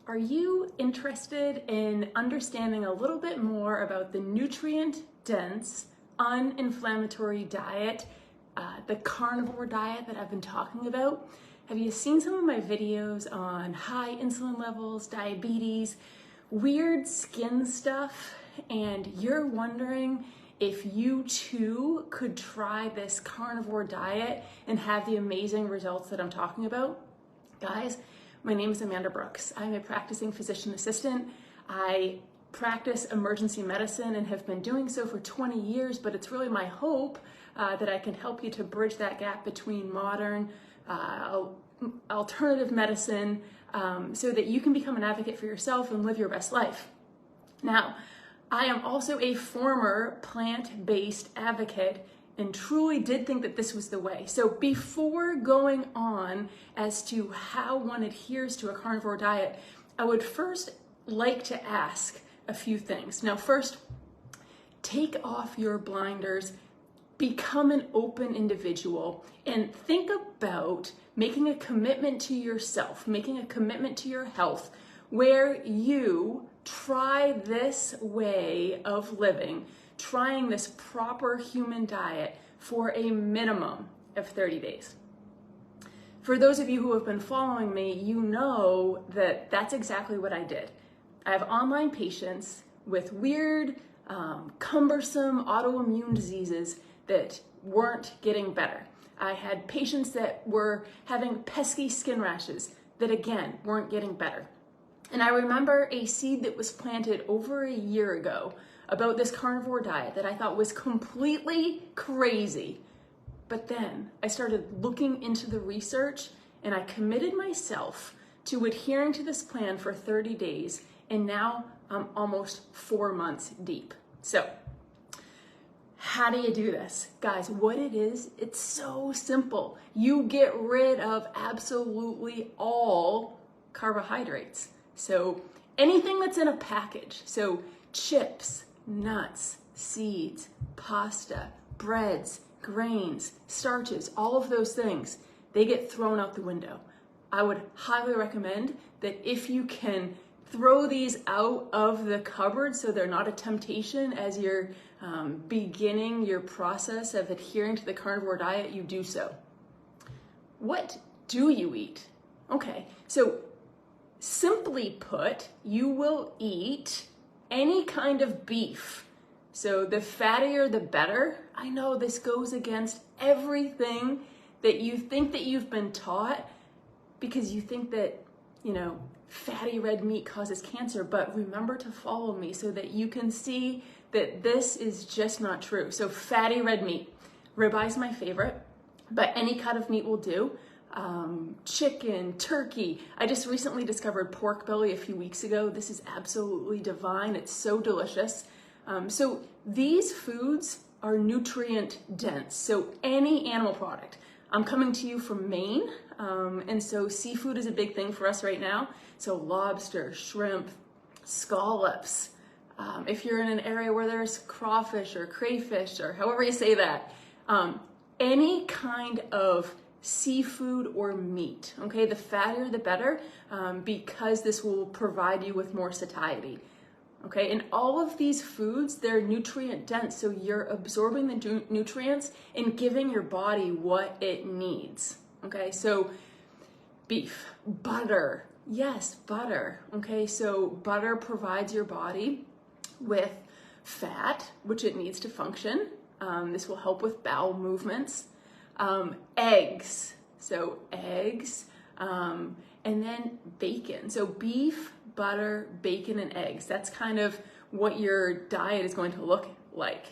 Are you interested in understanding a little bit more about the nutrient-dense, un-inflammatory diet, the carnivore diet that I've been talking about? Have you seen some of my videos on high insulin levels, diabetes, weird skin stuff, and you're wondering if you too could try this carnivore diet and have the amazing results that I'm talking about? Guys, my name is Amanda Brooks. I'm a practicing physician assistant. I practice emergency medicine and have been doing so for 20 years, but it's really my hope that I can help you to bridge that gap between modern alternative medicine so that you can become an advocate for yourself and live your best life. Now, I am also a former plant-based advocate and truly did think that this was the way. So before going on as to how one adheres to a carnivore diet, I would first like to ask a few things. Now, first, take off your blinders, become an open individual, and think about making a commitment to yourself, making a commitment to your health, where you try this way of living, trying this proper human diet for a minimum of 30 days. For those of you who have been following me, you know that that's exactly what I did. I have online patients with weird, cumbersome autoimmune diseases that weren't getting better. I had patients that were having pesky skin rashes that again weren't getting better. And I remember a seed that was planted over a year ago about this carnivore diet that I thought was completely crazy. But then I started looking into the research and I committed myself to adhering to this plan for 30 days. And now I'm almost 4 months deep. So how do you do this? Guys, what it is, it's so simple. You get rid of absolutely all carbohydrates. So anything that's in a package, so chips, nuts, seeds, pasta, breads, grains, starches, all of those things, they get thrown out the window. I would highly recommend that if you can throw these out of the cupboard so they're not a temptation as you're beginning your process of adhering to the carnivore diet, you do so. What do you eat? Okay, so simply put, you will eat any kind of beef. So the fattier, the better. I know this goes against everything that you think that you've been taught because you think that, fatty red meat causes cancer, but remember to follow me so that you can see that this is just not true. So fatty red meat, ribeye is my favorite, but any cut of meat will do. Chicken, turkey. I just recently discovered pork belly a few weeks ago. This is absolutely divine. It's so delicious. So these foods are nutrient dense. So any animal product. I'm coming to you from Maine. And so seafood is a big thing for us right now. So lobster, shrimp, scallops. If you're in an area where there's crawfish or crayfish or however you say that, any kind of seafood or meat, okay? The fattier, the better, because this will provide you with more satiety, okay? And all of these foods, they're nutrient dense, so you're absorbing the nutrients and giving your body what it needs, okay? So beef, butter, yes, butter, okay? So butter provides your body with fat, which it needs to function. This will help with bowel movements. Eggs, so eggs, and then bacon. So beef, butter, bacon, and eggs. That's kind of what your diet is going to look like.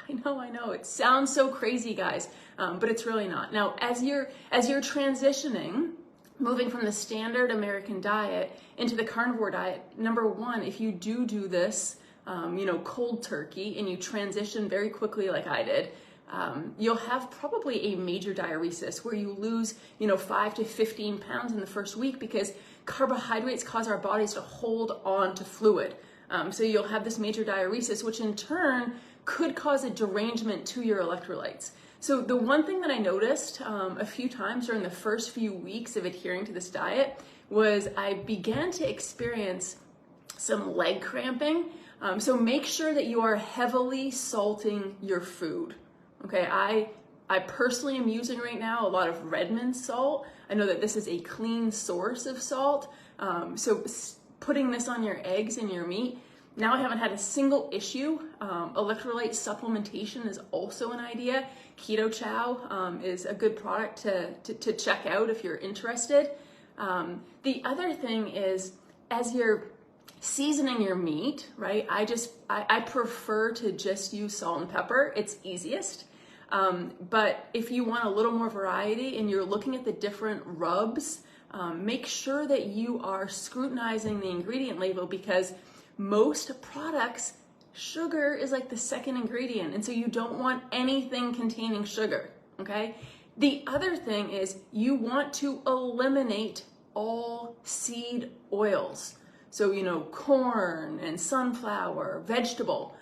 I know, it sounds so crazy, guys, but it's really not. Now, as you're transitioning, moving from the standard American diet into the carnivore diet, number one, if you do this, cold turkey, and you transition very quickly like I did, you'll have probably a major diuresis where you lose, 5 to 15 pounds in the first week because carbohydrates cause our bodies to hold on to fluid. So you'll have this major diuresis, which in turn could cause a derangement to your electrolytes. So the one thing that I noticed a few times during the first few weeks of adhering to this diet was I began to experience some leg cramping. So make sure that you are heavily salting your food. Okay, I personally am using right now a lot of Redmond salt. I know that this is a clean source of salt. So putting this on your eggs and your meat, now I haven't had a single issue. Electrolyte supplementation is also an idea. Keto Chow is a good product to check out if you're interested. The other thing is, as you're seasoning your meat, right? I prefer to just use salt and pepper. It's easiest. But if you want a little more variety and you're looking at the different rubs, make sure that you are scrutinizing the ingredient label, because most products, sugar is like the second ingredient. And so you don't want anything containing sugar, okay? The other thing is you want to eliminate all seed oils. So, corn and sunflower, vegetable,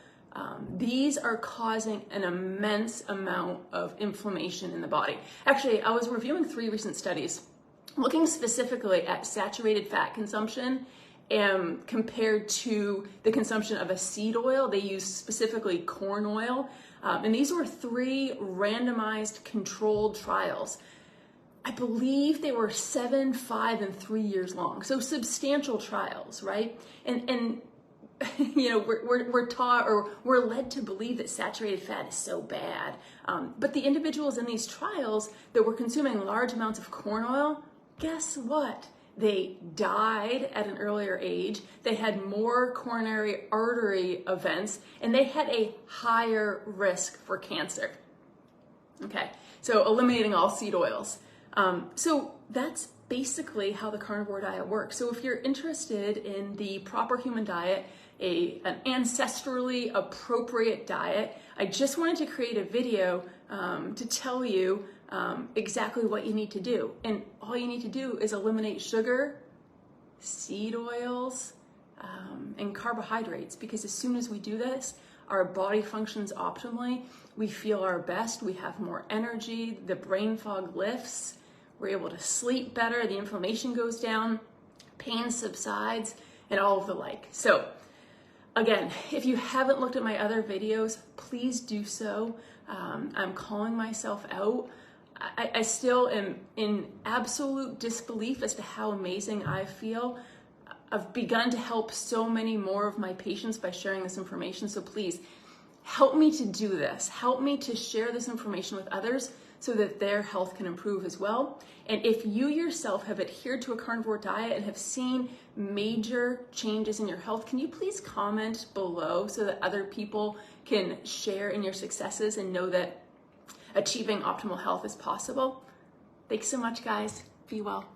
these are causing an immense amount of inflammation in the body. Actually, I was reviewing 3 recent studies looking specifically at saturated fat consumption compared to the consumption of a seed oil. They used specifically corn oil. And these were 3 randomized controlled trials. I believe they were 7, 5, and 3 years long. So substantial trials, right? And we're taught, or we're led to believe that saturated fat is so bad. But the individuals in these trials that were consuming large amounts of corn oil, guess what? They died at an earlier age. They had more coronary artery events, and they had a higher risk for cancer. Okay, so eliminating all seed oils. So that's basically how the carnivore diet works. So if you're interested in the proper human diet, an ancestrally appropriate diet, I just wanted to create a video to tell you exactly what you need to do. And all you need to do is eliminate sugar, seed oils, and carbohydrates, because as soon as we do this, our body functions optimally, we feel our best, we have more energy, the brain fog lifts, we're able to sleep better, the inflammation goes down, pain subsides, and all of the like. So again, if you haven't looked at my other videos, please do so. I'm calling myself out. I still am in absolute disbelief as to how amazing I feel. I've begun to help so many more of my patients by sharing this information. So please help me to do this. Help me to share this information with others so that their health can improve as well. And if you yourself have adhered to a carnivore diet and have seen major changes in your health, can you please comment below so that other people can share in your successes and know that achieving optimal health is possible? Thanks so much, guys. Be well.